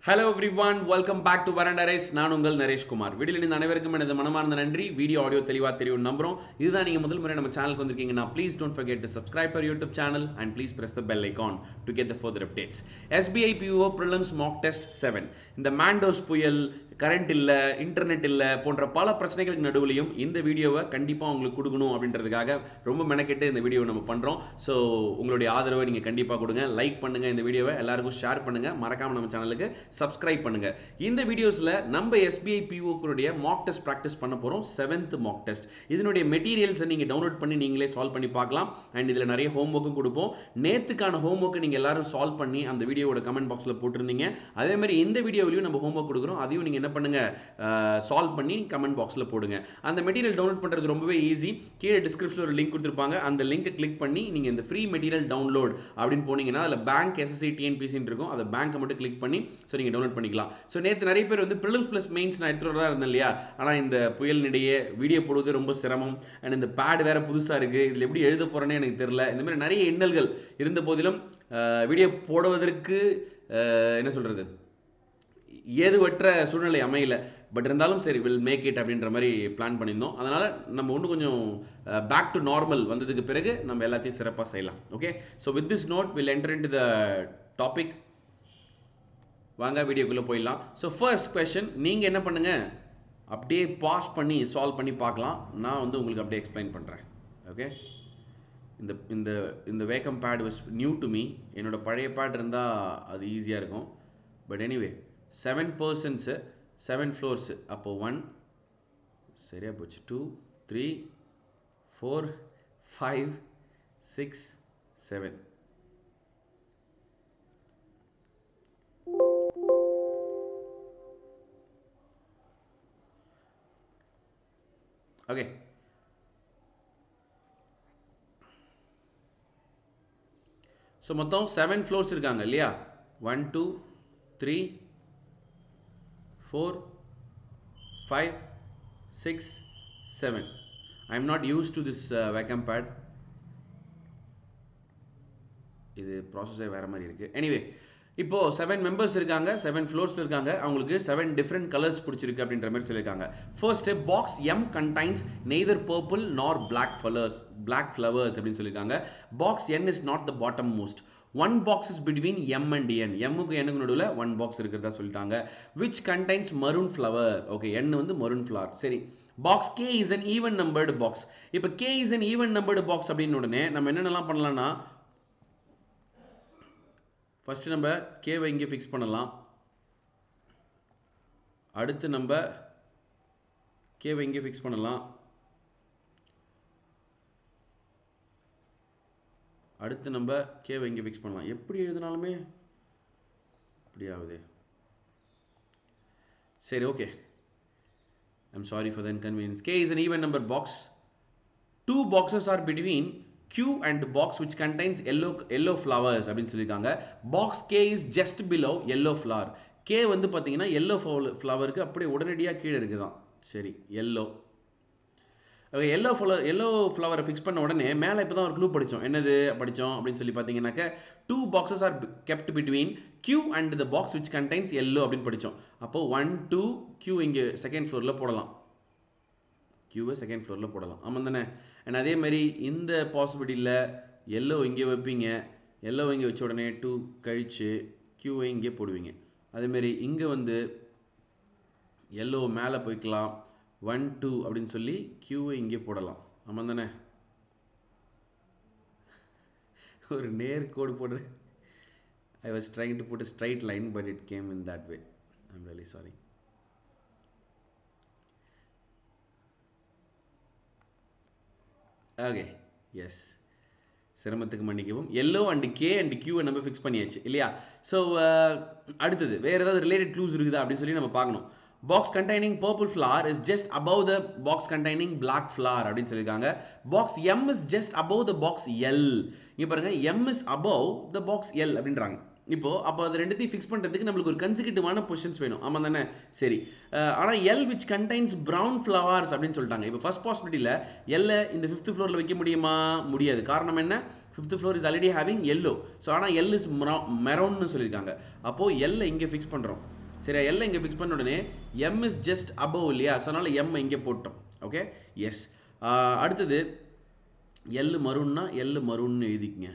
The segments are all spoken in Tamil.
Hello everyone, welcome back to Veranda Race. நான் உங்கள் நரேஷ் குமார். வீடியோல இந்த அனைவருக்கும் எனது மனமார்ந்த நன்றி. வீடியோ ஆடியோ தெளிவா தெரியும் நம்புறோம். இதுதான் நீங்க முதல் முறை நம்ம சேனலுக்கு வந்திருக்கீங்கன்னா please don't forget to subscribe to our YouTube channel and please press the bell icon to get the further updates. SBI PO Prelims Mock Test 7. இந்த மாண்டோஸ் புயல், கரண்ட் இல்ல, இன்டர்நெட் இல்ல போன்ற பல பிரச்சனைகளுக்கு நடுவுலையும் இந்த வீடியோவை கண்டிப்பா உங்களுக்கு கொடுக்கணும் அப்படின்றதுக்காக ரொம்ப மெனக்கெட்டு இந்த வீடியோவை நம்ம பண்றோம். ஸோ உங்களுடைய ஆதரவை நீங்க கண்டிப்பா கொடுங்க, லைக் பண்ணுங்க, இந்த வீடியோவை எல்லாருக்கும் ஷேர் பண்ணுங்க, மறக்காம நம்ம சேனலுக்கு சப்ஸ்கிரைப் பண்ணுங்க. இந்த வீடியோஸ்ல நம்ம SBI PO குடைய மாக் டெஸ்ட் பிராக்டிஸ் பண்ண போறோம். 7th mock test. இதனுடைய மெட்டீரியல்ஸ் நீங்க டவுன்லோட் பண்ணி நீங்களே சால்வ் பண்ணி பார்க்கலாம். அண்ட் இதுல நிறைய ஹோம்வொர்க்கும் கொடுப்போம். நேத்துக்கான ஹோம்வொர்க்கை நீங்க எல்லாரும் சால்வ் பண்ணி அந்த வீடியோவோட கமெண்ட் பாக்ஸ்ல போட்டிருந்தீங்க. அதே மாதிரி இந்த வீடியோவிலையும் நம்ம ஹோம்வொர்க் கொடுக்குறோம். அதையும் நீங்க என்ன பண்ணுங்க, சால்வ் பண்ணி கமெண்ட் பாக்ஸ்ல போடுங்க. அந்த மெட்டீரியல் டவுன்லோட் பண்றது ரொம்பவே ஈஸி. கீழே டிஸ்கிரிப்ஷன்ல ஒரு லிங்க் கொடுத்திருப்பாங்க. அந்த லிங்கை கிளிக் பண்ணி நீங்க இந்த ஃப்ரீ மெட்டீரியல் டவுன்லோட் அப்படின்னு போனீங்கன்னா அதுல பேங்க் SSC TNPC இருக்கும். அந்த பேங்கை மட்டும் கிளிக் பண்ணி ஸோ நீங்க டவுன்லோட் பண்ணிக்கலாம். ஸோ நேற்று நிறைய பேர் வந்து ப்ரிலிம்ஸ் ப்ளஸ் மெயின்ஸ் நான் எடுத்துகிட்டு வரதா இருந்தேன் இல்லையா, ஆனால் இந்த புயலினிடையே வீடியோ போடுவது ரொம்ப சிரமம். அண்ட் இந்த பேட் வேற புதுசாக இருக்குது, இதில் எப்படி எழுத போகிறேன்னு எனக்கு தெரியல. இந்த மாதிரி நிறைய எண்ணல்கள் இருந்த போதிலும் வீடியோ போடுவதற்கு என்ன சொல்கிறது, ஏதுவற்ற சூழ்நிலை அமையல. பட் இருந்தாலும் சரி, வில் மேக் இட் அப்படின்ற மாதிரி பிளான் பண்ணியிருந்தோம். அதனால் நம்ம ஒன்று கொஞ்சம் பேக் டு நார்மல் வந்ததுக்கு பிறகு நம்ம எல்லாத்தையும் சிறப்பாக செய்யலாம். Okay, so with this note will enter into the topic. வாங்க வீடியோக்குள்ளே போயிடலாம். ஸோ ஃபர்ஸ்ட் கொஸ்டின், நீங்கள் என்ன பண்ணுங்கள், அப்படியே பாஸ் பண்ணி சால்வ் பண்ணி பார்க்கலாம். நான் வந்து உங்களுக்கு அப்படியே எக்ஸ்பிளைன் பண்ணுறேன். ஓகே, இந்த இந்த இந்த vacuum pad was new to me. என்னோட பழைய பேட் இருந்தால் அது ஈஸியாக இருக்கும். But anyway 7 persons 7 floors. அப்போது 1 சரியாக போச்சு, 2 3 4 5 6 7. ஓகே, ஸோ மொத்தம் 7 ஃப்ளோர்ஸ் இருக்காங்க இல்லையா. 1 2 3 4 5 6 7. I am not used to this vacuum pad. இது ப்ராசஸே வேறு மாதிரி இருக்குது. எனிவே, இப்போது 7 மெம்பர்ஸ் இருக்காங்க, 7 ஃப்ளோர்ஸில் இருக்காங்க. அவங்களுக்கு 7 டிஃப்ரெண்ட் கலர்ஸ் பிடிச்சிருக்கு அப்படின்ற மாதிரி சொல்லியிருக்காங்க. First, box M contains neither purple nor black flowers அப்படின்னு சொல்லியிருக்காங்க. Box N is not the bottom most. One box is between M and N. M-க்கு N-க்கு நடுவில் 1 பாக்ஸ் இருக்கிறதா சொல்லிட்டாங்க. Which contains maroon flower. Okay, N வந்து maroon flower. சரி, box K is an even numbered box. இப்போ K is an even numbered box அப்படின்னு உடனே நம்ம என்னென்னலாம் பண்ணலாம்னா, ஃபர்ஸ்ட் நம்ம K-வை இங்கே ஃபிக்ஸ் பண்ணலாம். அடுத்து நம்ம K-வை இங்கே ஃபிக்ஸ் பண்ணலாம். அடுத்து நம்ம K-வை இங்கே ஃபிக்ஸ் பண்ணலாம். எப்படி எழுதினாலுமே இப்படி ஆகுது. சரி, okay, I'm sorry for the inconvenience. K is an even number box. 2 boxes are between Q and box which contains yellow flowers அப்படின்னு சொல்லியிருக்காங்க. Box K is just below yellow flower. K வந்து பார்த்தீங்கன்னா yellow flowerக்கு அப்படியே உடனடியாக கீழே இருக்குதான். சரி, yellow ஃப்ளவரை ஃபிக்ஸ் பண்ண உடனே மேலே இப்போ தான் ஒரு க்ளூ படித்தோம். என்னது படித்தோம் அப்படின்னு சொல்லி பார்த்தீங்கன்னாக்க, 2 boxes are kept between Q and the box which contains yellow அப்படின்னு படித்தோம். அப்போது 1 2 Q இங்கே செகண்ட் ஃப்ளோரில் போடலாம். Q-வை செகண்ட் ஃப்ளோரில் போடலாம். ஆமாம் தானே. அண்ட் அதே மாதிரி இந்த பாசிபிலிட்டியில் எல்லோ இங்கே வைப்பீங்க. எல்லோ இங்கே வச்ச உடனே 2 கழித்து Q-வை இங்கே போடுவீங்க. அதேமாரி இங்கே வந்து எல்லோ மேலே போய்க்கலாம். 1 2 அப்படின்னு சொல்லி Q-வை இங்கே போடலாம். ஆமாம் தானே. ஒரு நேர் கோடு போடுற. I was trying to put a straight line but it came in that way. I'm really sorry. Okay, yes, சிரமத்துக்கு மன்னிக்கவும். Yellow and K and Q நம்ம ஃபிக்ஸ் பண்ணியாச்சு இல்லையா. ஸோ அடுத்தது வேறு ஏதாவது ரிலேட்டட் க்ளூஸ் இருக்குதா அப்படின்னு சொல்லி நம்ம பார்க்கணும். Box containing purple flower is just above the box containing black flower அப்படின்னு சொல்லியிருக்காங்க. Box M is just above the box L. இங்கே பாருங்க, M is above the box L அப்படின்றாங்க. அப்போ அது ரெண்டுத்தையும் ஃபிக்ஸ் பண்ணுறதுக்கு நம்மளுக்கு ஒரு கன்சிக்யூட்டிவான பொசிஷன்ஸ் வேணும். ஆமாம் தானே. சரி, ஆனால் L which contains brown flowers அப்படின்னு சொல்லிட்டாங்க. இப்போ ஃபர்ஸ்ட் பாசிபிலிட்டியில் L இந்த 5th ஃப்ளோரில் வைக்க முடியுமா? முடியாது. காரணம் என்ன? 5th floor is already having yellow. So ஆனால் L is maroon சொல்லியிருக்காங்க. அப்போது L இங்கே ஃபிக்ஸ் பண்ணுறோம். சரியா? எல் இங்கே ஃபிக்ஸ் பண்ண உடனே எம் இஸ் ஜஸ்ட் அபவ் இல்லையா? ஸோ அதனால் எம் இங்கே போட்டோம். Okay, yes. அடுத்தது எல் மருன்னா எல் மருன்னு எழுதிக்கங்க,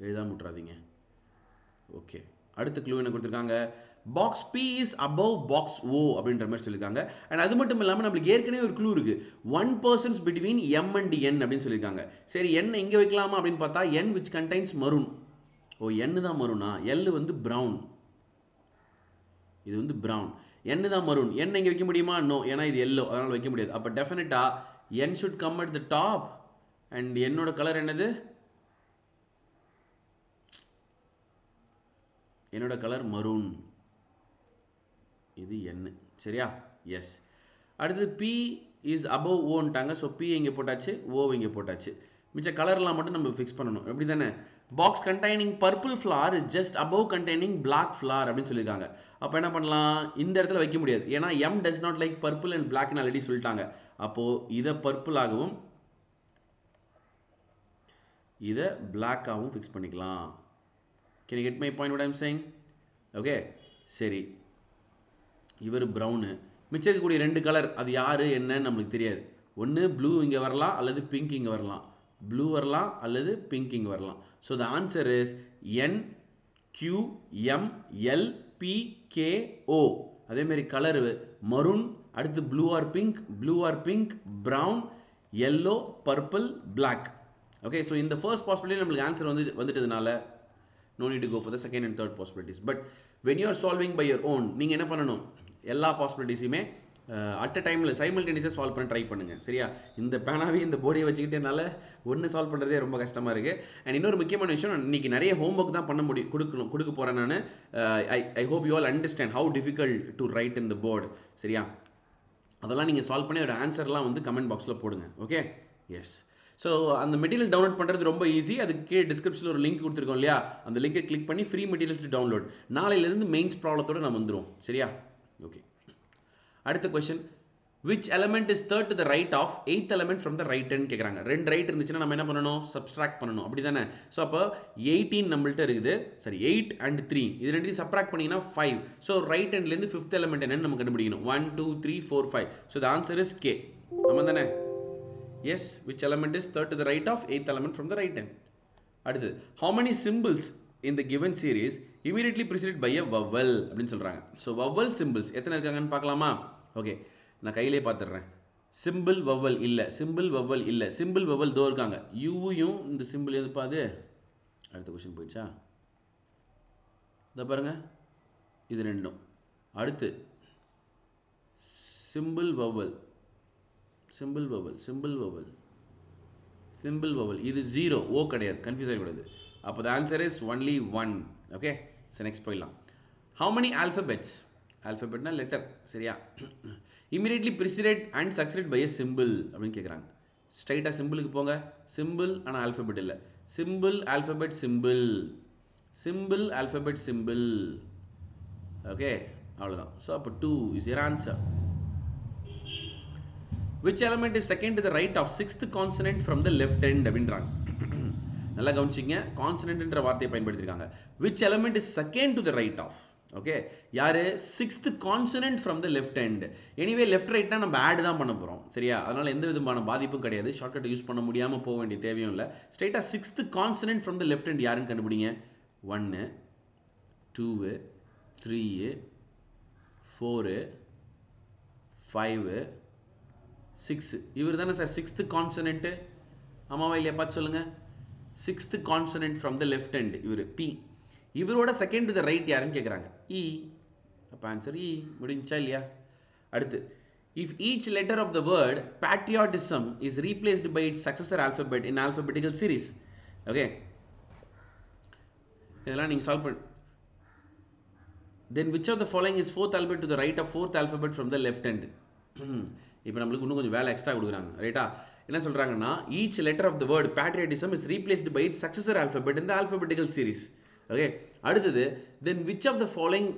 எழுதாம விட்றாதீங்க. ஓகே, அடுத்த க்ளூ என்ன கொடுத்துருக்காங்க? Box B is above box O அப்படின்ற மாதிரி சொல்லியிருக்காங்க. அண்ட் அது மட்டும் இல்லாமல் நம்மளுக்கு ஏற்கனவே ஒரு க்ளூ இருக்குது, 1% பிட்வீன் எம் அண்ட் என் அப்படின்னு சொல்லியிருக்காங்க. சரி, என் இங்கே வைக்கலாமா அப்படின்னு பார்த்தா என் விச் கண்டைன்ஸ் மரூன். ஓ, என் தான் மரூனா? எல் வந்து ப்ரௌன், இது வந்து ப்ரௌன். என் தான் மரூன். என் இங்கே வைக்க முடியுமா? நோ, ஏன்னா இது எல்லோ, அதனால் வைக்க முடியாது. அப்போ டெஃபினட்டாக N should come at the top. And என்னோட கலர் என்னது? என்னோட கலர் மரூன், இது என்ன? சரியா? எஸ். அடுத்தது பி இஸ் அபவ் ஓன்ட்டாங்க. ஸோ பி இங்கே போட்டாச்சு, ஓ இங்கே போட்டாச்சு. மிச்ச கலர்லாம் மட்டும் நம்ம ஃபிக்ஸ் பண்ணணும், எப்படி தானே? Box containing purple flower is just above containing black flower அப்படின்னு சொல்லியிருக்காங்க. அப்போ என்ன பண்ணலாம்? இந்த இடத்துல வைக்க முடியாது, ஏன்னா M does not like purple and பிளாக்னு ஆல்ரெடி சொல்லிட்டாங்க. அப்போது இதை பர்பிளாகவும் இதை பிளாக்காகவும் ஃபிக்ஸ் பண்ணிக்கலாம். Can you get my point what I am saying? Okay, சரி. இவர் ப்ரௌனு, மிச்சம் இருக்கக்கூடிய ரெண்டு கலர் அது யார் என்னன்னு நம்மளுக்கு தெரியாது. ஒன்று ப்ளூ இங்கே வரலாம் அல்லது பிங்க் இங்கே வரலாம். ப்ளூ வரலாம் அல்லது பிங்க் இங்கே வரலாம். So the answer is N Q M L P K O. அதேமாரி கலரு மரூன், அடுத்து blue or pink, brown, yellow, purple, black. Okay, so இந்த ஃபர்ஸ்ட் பாசிபிலிட்டி நம்மளுக்கு ஆன்சர் வந்துட்டதுனால no need to go for the second and third possibilities. But when you are solving by your own, நீங்கள் என்ன பண்ணணும்? எல்லா பாசிபிலிட்டிஸுமே அட் அ டைமில் சைமல்டேனியஸாக சால்வ் பண்ண ட்ரை பண்ணுங்கள். சரியா? இந்த பேனாவே இந்த போர்டையை வச்சுக்கிட்டேனால ஒன்று சால்வ் பண்ணுறதே ரொம்ப கஷ்டமாக இருக்குது. அண்ட் இன்னொரு முக்கியமான விஷயம், இன்றைக்கி நிறைய ஹோம்ஒர்க் தான் பண்ண முடியும், கொடுக்க போகிறேன் நான். I hope you all understand how difficult to right in the board. சரியா? அதெல்லாம் நீங்கள் சால்வ் பண்ணி ஒரு ஆன்சர்லாம் வந்து கமெண்ட் பாக்ஸில் போடுங்க. Okay, yes. ஸோ அந்த மெட்டீரியல் டவுன்லோட் பண்ணுறது ரொம்ப ஈஸி. அதுக்கு டிஸ்கிரிப்ஷனில் ஒரு லிங்க் கொடுத்துருக்கோம் இல்லையா? அந்த லிங்கை கிளிக் பண்ணி ஃப்ரீ மெட்டீரியல்ஸ் டு டவுன்லோட். நாளையிலேருந்து மெயின்ஸ் ப்ராப்ளத்தோடு நம்ம வந்துடும். சரியா? ஓகே, அடுத்த question, which element is third to the right of eighth element from the right hand கேட்குறாங்க. ரெண்டு ரைட் இருந்துச்சுன்னா நம்ம என்ன பண்ணணும்? சப்ஸ்ட்ராக்ட் பண்ணணும், அப்படி தானே? ஸோ அப்போ 18 நம்மள்ட்ட இருக்குது. சரி, 8 and 3 இது ரெண்டையும் சப்ராக்ட் பண்ணிங்கன்னா 5. ஸோ ரைட் ஹேண்ட்லேருந்து ஃபிஃப்த் எலமெண்ட் என்னன்னு நம்ம கண்டுபிடிக்கணும். 1 2 3 4 5. So the answer is K. ஆமாம் தானே? Yes, which element is third to the right of eighth element from the right hand? அடுத்து, how many symbols in the given series immediately preceded by a vowel அப்படின்னு சொல்கிறாங்க. ஸோ vowel symbols எத்தனை இருக்காங்கன்னு பார்க்கலாமா? ஓகே, நான் கையிலே பார்த்துடுறேன். சிம்பிள் வவல் இல்லை, சிம்பிள் வவல் இல்லை, சிம்பிள் வவல் தோ இருக்காங்க. யூவும் இந்த சிம்பிள் எதுப்பா அது? அடுத்த கொஸ்டின் போயிடுச்சா? இதை பாருங்க, இது ரெண்டும். அடுத்து symbol vowel, symbol vowel, symbol vowel, symbol vowel, இது 0, ஓ கிடையாது, கன்ஃபியூஸ் ஆகிக்கூடாது. அப்போ the answer is only 1. Okay, so next போயிடலாம். ஹவு மெனி ஆல்ஃபபெட்ஸ், ஆல்ஃபபெட்னா லெட்டர், சரியா? Immediately preceded and succeeded by a symbol அப்படின்னு கேட்குறாங்க. ஸ்ட்ரைட்டாக சிம்பிளுக்கு போங்க. சிம்பிள் ஆனால் ஆல்ஃபபெட் இல்லை. Symbol alphabet symbol, symbol alphabet symbol. Okay, அவ்வளோதான். ஸோ அப்போ 2 is your answer. Which element is second to the right of sixth consonant from the left end அப்படின்றாங்க. நல்லா கவனிச்சிங்க, கான்சனன்ட்ன்ற வார்த்தையை பயன்படுத்தியிருக்காங்க. Which element is second to the right of? Okay, யாரு? Sixth consonant from the left hand. Anyway left ரைட்னா நம்ம ஆட் தான் பண்ண போகிறோம். சரியா? அதனால் எந்த விதமான பாதிப்பும் கிடையாது. ஷார்ட்கட் யூஸ் பண்ண முடியாமல் போக வேண்டிய தேவையும் இல்லை. ஸ்ட்ரைட்டாக sixth consonant from the left hand யாருன்னு கண்டுபிடிங்க. 1 2 3 4 5 6. இவர் தானே சார் சிக்ஸ்த்து கான்சனன்ட்டு? ஆமாவா இல்லையா? பார்த்து சொல்லுங்கள். Sixth consonant from the left hand இவர் பி. இவரோட செகண்ட் டு த ரைட் யாருன்னு கேட்குறாங்க. இ. அப்போ ஆன்சர் இ. முடிஞ்சா இல்லையா? அடுத்து, if each letter of the word patriotism is replaced by its successor alphabet in alphabetical series. Okay, இதெல்லாம் நீங்கள் சால்வ் பண்ண. Then which of the following is fourth alphabet to the right of fourth alphabet from the left hand. இப்போ நம்மளுக்கு இன்னும் கொஞ்சம் வேலை எக்ஸ்ட்ரா கொடுக்குறாங்க. ரைட்டா? என்ன சொல்கிறாங்கன்னா, each letter of the word patriotism is replaced by its successor alphabet in the alphabetical series. Okay, அடுத்தது, then which of the following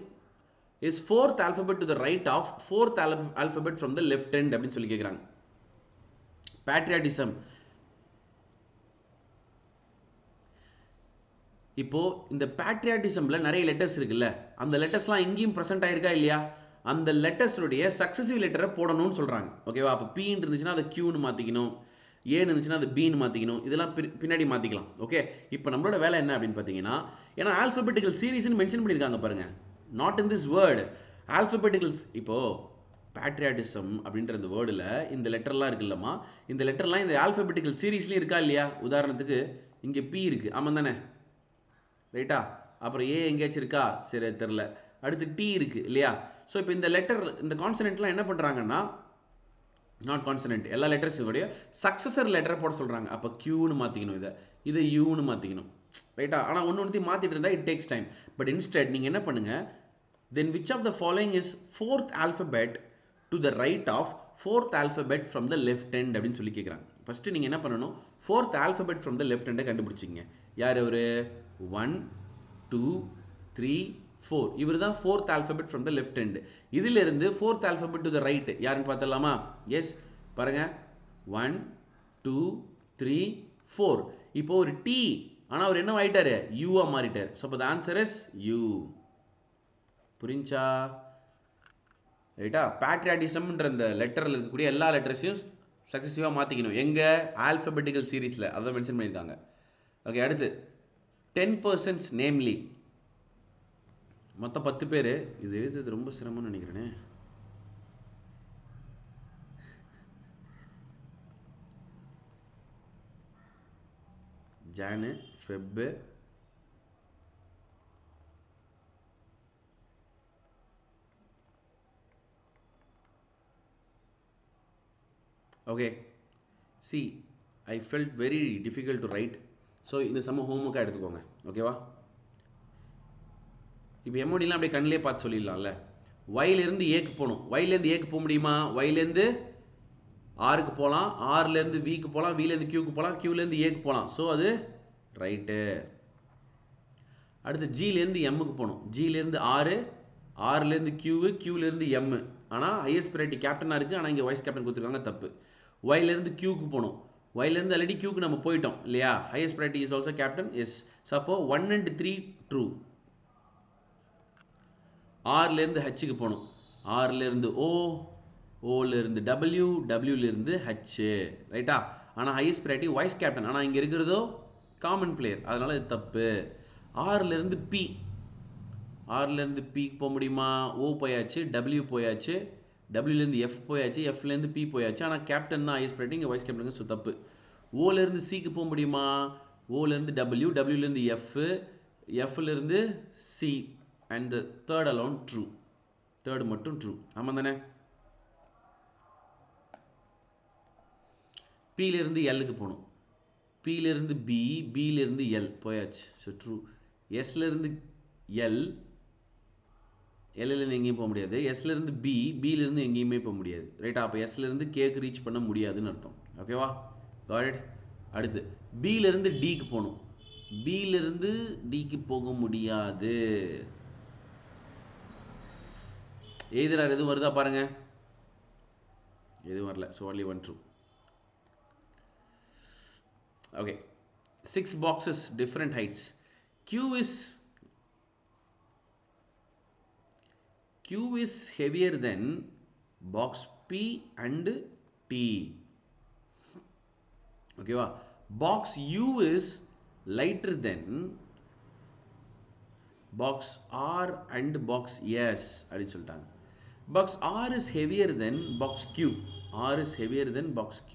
is fourth alphabet to the right of fourth alphabet from the left hand அப்படின்னு சொல்லி கேட்குறாங்க. பேட்ரியாட்டிசம் இப்போது இந்த பேட்ரியாட்டிசமில் நிறைய லெட்டர்ஸ் இருக்குல்ல, அந்த லெட்டர்ஸ்லாம் எங்கேயும் ப்ரெசென்ட் ஆயிருக்கா இல்லையா? அந்த லெட்டர்ஸுடைய சக்ஸசிவ் லெட்டரை போடணும்னு சொல்கிறாங்க. ஓகேவா? அப்போ பீன்னு இருந்துச்சுன்னா அதை கியூன்னு மாற்றிக்கணும், ஏன்னு இருந்துச்சுன்னா அது பீன்னு மாற்றிக்கணும், இதெல்லாம் பின்னாடி மாற்றிக்கலாம். ஓகே, இப்போ நம்மளோட வேலை என்ன அப்படின்னு பார்த்தீங்கன்னா, ஏன்னா ஆல்ஃபபெட்டிக்கல் சீரீஸ்னு மென்ஷன் பண்ணியிருக்காங்க பாருங்கள், நாட் இன் திஸ் வேர்டு ஆல்ஃபபெட்டிக்கல்ஸ். இப்போது பேட்ரியாட்டிசம் அப்படின்ற இந்த வேர்டில் இந்த லெட்டர்லாம் இருக்குல்லம்மா, இந்த லெட்டர்லாம் இந்த ஆல்ஃபபெட்டிக்கல் சீரீஸ்லேயும் இருக்கா இல்லையா? உதாரணத்துக்கு இங்கே பி இருக்குது, ஆமாம் தானே? ரைட்டா? அப்புறம் ஏ எங்கேயாச்சும் இருக்கா? சரி தெரில. அடுத்து டி இருக்குது இல்லையா? ஸோ இப்போ இந்த லெட்டர், இந்த கான்சனென்ட்லாம் என்ன பண்ணுறாங்கன்னா, நாட் கான்சனென்ட், எல்லா லெட்டர்ஸுடைய சக்ஸஸர் லெட்டரை போட சொல்கிறாங்க. அப்போ கியூன்னு மாற்றிக்கணும், இதை யூன்னு மாற்றிக்கணும். ரைட்டா? ஆனால் ஒன்று மாற்றிட்டு இருந்தால் it takes time. But instead நீங்கள் என்ன பண்ணுங்கள், then which of the following is fourth alphabet to the right of fourth alphabet from the left hand அப்படின்னு சொல்லி கேட்குறாங்க. ஃபஸ்ட்டு நீங்கள் என்ன பண்ணணும், fourth alphabet from the left ஹேண்டை கண்டுபிடிச்சிங்க. யார் அவர்? 1 2 3 4. இவர் தான் fourth alphabet from the left hand. இதிலிருந்து fourth alphabet to the right யாருன்னு பார்த்துடலாமா? எஸ், பாருங்க, 1 2 3 4. இப்போ ஒரு டி, ஆனால் அவர் என்ன ஆயிட்டாரு? யூவா மாறிட்டார். ஸோ அப்போ த ஆன்சர் இஸ் யூ. புரிஞ்சா? ரைட்டா? பேட்ரியாட்டிசம்ன்ற இந்த லெட்டரில் இருக்கக்கூடிய எல்லா லெட்டர்ஸையும் சக்ஸஸிவாக மாற்றிக்கணும். எங்கே? ஆல்ஃபபெட்டிக்கல் சீரீஸில் அதை மென்ஷன் பண்ணியிருக்காங்க. ஓகே, அடுத்து 10 persons நேம்லி, மொத்தம் 10 பேர். இது எழுதுறது ரொம்ப சிரமம்னு நினைக்கிறேனே. Jan, Feb, okay. See, I felt very difficult to write. So இந்த செம்ம ஹோம்ஒர்க்காக எடுத்துக்கோங்க. ஓகேவா? இப்போ எம்ஓடிலாம் அப்படியே கண்ணிலே பார்த்து சொல்லிடலாம்ல. ஒயிலேருந்து ஏக்கு போகணும். ஒயிலேருந்து ஏக்கு போக முடியுமா? ஒயிலேருந்து ஆருக்கு போகலாம், ஆர்லேருந்து விக்கு போகலாம், விலேருந்து கியூக்கு போகலாம், கியூலேருந்து ஏக்கு போகலாம். ஸோ அது ரைட்டு. அடுத்து ஜிலேருந்து எம்முக்கு போகணும். ஜிலேருந்து ஆறு, ஆறுலேருந்து கியூவு, கியூலேருந்து எம்மு. ஆனால் ஹையஸ்ட் ப்ரையாரிட்டி கேப்டனாக இருக்குது, ஆனால் இங்கே வைஸ் கேப்டன் கொடுத்துருக்காங்க, தப்பு. ஒயிலேருந்து கியூக்கு போகணும். ஒயிலேருந்து ஆல்ரெடி கியூக்கு நம்ம போயிட்டோம் இல்லையா? Highest priority is also captain, yes. சப்போ 1 and 3 ட்ரூ. ஆர்லேருந்து ஹச்சுக்கு போகணும். ஆர்லேருந்து ஓ, ஓலேருந்து டபிள்யூ, டபிள்யூலேருந்து ஹச்சு. ரைட்டா? ஆனால் ஹையஸ்ட் ப்ரையாரிட்டி வைஸ் கேப்டன், ஆனால் இங்கே இருக்கிறதோ காமன் பிளேயர், அதனால் இது தப்பு. ஆர்லேருந்து பி, ஆர்லேருந்து பிக்கு போக முடியுமா? ஓ போயாச்சு, டபிள்யூ போயாச்சு, டபிள்யூலேருந்து எஃப் போயாச்சு, எஃப்லேருந்து பி போயாச்சு, ஆனால் கேப்டன் தான் ஹையஸ்ட் ப்ரையாரிட்டி, இங்கே வைஸ் கேப்டனுங்க. ஸோ தப்பு. ஓலேருந்து சிக்கு போக முடியுமா? ஓலேருந்து டபிள்யூ, டபிள்யூலேருந்து எஃப், எஃப்லேருந்து C, and the third alone true. Third மட்டும் ட்ரூ. ஆமாம் தானே? பியிலேருந்து எல்லுக்கு போகணும். பியிலேருந்து பி, பியிலேருந்து எல் போயாச்சு. So true. எஸ்லேருந்து எல், எல்லேருந்து எங்கேயும் போக முடியாது. எஸ்லேருந்து பி, பியிலேருந்து எங்கேயுமே போக முடியாது. ரைட்டா? அப்போ எஸ்லேருந்து கேக்கு ரீச் பண்ண முடியாதுன்னு அர்த்தம். ஓகேவா? காட். அடுத்து பியிலேருந்து டிக்கு போகணும். பியிலேருந்து டிக்கு போக முடியாது. எழுதுறாரு, எதுவும் வருதா பாருங்க. எதுவும் வரல. So only one true. Okay. 6 boxes, different heights. Q is heavier than box P and T. ஓகேவா? box U is lighter than box R and box S அப்படின்னு சொல்லிட்டாங்க. box R is heavier than box Q. R is heavier than box Q.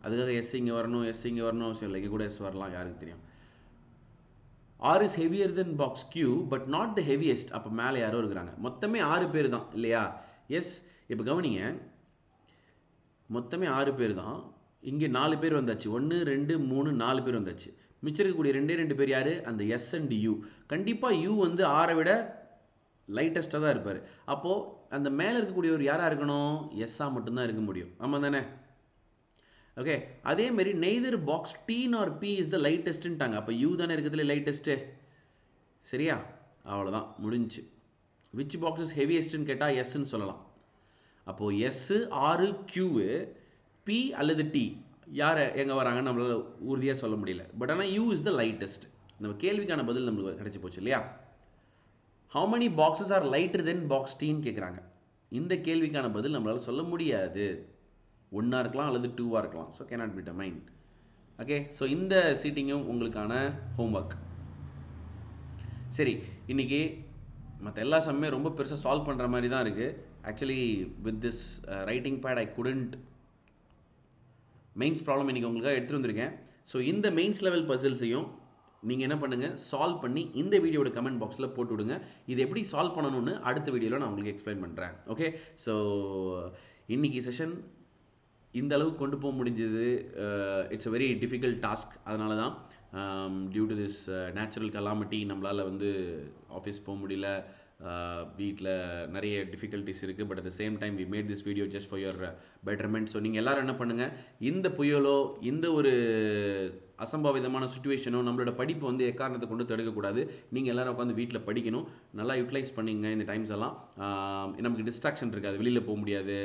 அதுக்காக எஸ் இங்கே வரணும், எஸ் இங்கே வரணும் அவசியம் இல்லை. இங்கே கூட எஸ் வரலாம், யாருக்கு தெரியும். R is heavier than box Q but not the heaviest. அப்போ மேலே யாரோ இருக்கிறாங்க. மொத்தமே 6 பேர் தான் இல்லையா? எஸ். இப்போ கவனிங்க, மொத்தமே 6 பேர் தான். இங்கே 4 பேர் வந்தாச்சு. 1 2 3 4 பேர் வந்தாச்சு. மிச்சம் இருக்கக்கூடிய 2 பேர் யார்? அந்த எஸ் அண்ட் யூ. கண்டிப்பாக யூ வந்து ஆரை விட லைட்டஸ்ட்டாக தான் இருப்பார். அப்போது அந்த மேலே இருக்கக்கூடியவர் யாராக இருக்கணும்? எஸ்ஸாக மட்டும்தான் இருக்க முடியும். ஆமாம் தானே? ஓகே. அதே மாதிரி neither box D nor B is the லைட்டஸ்ட்டுன்ட்டாங்க. அப்போ யூ தானே இருக்கிறதுல லைட்டஸ்ட்டு. சரியா? அவ்வளோதான், முடிஞ்சு. விச் பாக்ஸ் இஸ் ஹெவியஸ்ட்டுன்னு கேட்டால் எஸ்ன்னு சொல்லலாம். அப்போது எஸ்ஸு, ஆறு, கியூவு, பி அல்லது டி யார் எங்கே வராங்கன்னு நம்மளால் உறுதியாக சொல்ல முடியல. பட் ஆனால் யூ இஸ் த லைட்டஸ்ட். நம்ம கேள்விக்கான பதில் நம்மளுக்கு கிடைச்சி போச்சு இல்லையா? How many boxes R lighter then box டீன்னு கேட்குறாங்க. இந்த கேள்விக்கான பதில் நம்மளால் சொல்ல முடியாது. 1 இருக்கலாம் அல்லது 2 இருக்கலாம். So cannot be determine. Okay, so இந்த சீட்டிங்கும் உங்களுக்கான ஹோம்ஒர்க். சரி, இன்றைக்கி மற்ற எல்லா சம்மே ரொம்ப பெருசாக சால்வ் பண்ணுற மாதிரி தான் இருக்குது. Actually with this writing pad I couldn't mains problem இன்றைக்கி உங்களுக்காக எடுத்துகிட்டு வந்திருக்கேன். ஸோ இந்த மெயின்ஸ் லெவல் பசில்ஸையும் நீங்கள் என்ன பண்ணுங்கள், சால்வ் பண்ணி இந்த வீடியோட கமெண்ட் பாக்ஸில் போட்டு விடுங்க. இது எப்படி சால்வ் பண்ணணும்னு அடுத்த வீடியோவில் நான் உங்களுக்கு எக்ஸ்பிளைன் பண்ணுறேன். ஓகே, ஸோ இன்றைக்கி செஷன் இந்த அளவுக்கு கொண்டு போக முடிஞ்சது. It's a very difficult task. அதனால தான் due to this natural calamity நம்மளால் வந்து ஆஃபீஸ் போக முடியல. வீட்டில் நிறைய டிஃபிகல்ட்டிஸ் இருக்குது. But at the same time we made this video just for your betterment. So நீங்கள் எல்லோரும் என்ன பண்ணுங்கள், இந்த புயலோ இந்த ஒரு அசம்பாவிதமான சுச்சுவேஷனோ நம்மளோட படிப்பு வந்து எக்காரணத்தை கொண்டு தடுக்கக்கூடாது. நீங்கள் எல்லோரும் உட்காந்து வீட்டில் படிக்கணும். நல்லா யூட்டிலைஸ் பண்ணிங்க இந்த டைம்ஸ் எல்லாம். நமக்கு டிஸ்ட்ராக்ஷன் இருக்காது, வெளியில் போக முடியாது,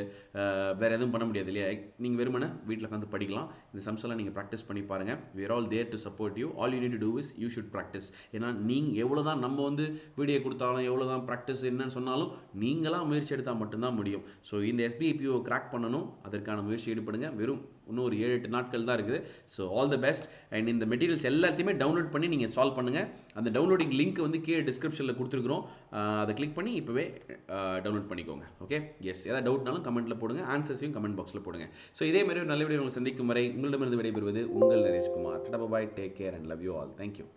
வேறு எதுவும் பண்ண முடியாது இல்லையா? நீங்கள் வெறுமனே வீட்டில் உட்காந்து படிக்கலாம். இந்த சம்ஸ் எல்லாம் நீங்கள் ப்ராக்டிஸ் பண்ணி பாருங்கள். we are all there to support you. all you need to do is you should practice. ஏன்னா நீங்கள் எவ்வளோ தான் நம்ம வந்து வீடியோ கொடுத்தாலும், எவ்வளோ தான் ப்ராக்டிஸ் என்னன்னு சொன்னாலும், நீங்களாம் முயற்சி எடுத்தால் மட்டும்தான் முடியும். ஸோ இந்த SBI PO கிராக் பண்ணணும், அதற்கான முயற்சி ஈடுபடுங்க. வெறும் இன்னும் ஒரு 7-8 நாட்கள் தான் இருக்குது. So all the best. And இந்த மெட்டீரியல்ஸ் எல்லாத்தையுமே டவுன்லோட் பண்ணி நீங்கள் சால்வ் பண்ணுங்கள். அந்த டவுன்லோடிங் லிங்க் வந்து கீழே டிஸ்கிரிப்ஷனில் கொடுத்துருக்குறோம். அதை கிளிக் பண்ணி இப்போவே டவுன்லோட் பண்ணிக்கோங்க. ஓகே, எஸ், ஏதாவது டவுட்னாலும் கமெண்ட்டில் போடுங்க, ஆன்சர்ஸையும் கமெண்ட் பாக்ஸில் போடுங்க. ஸோ இதே மாதிரி ஒரு நல்ல வீடியோ உங்களை சந்திக்கும் வரை உங்களிடமிருந்து விடைபெறுவது உங்கள் Naresh Kumar. Tata, bye, take care and love you all. Thank you.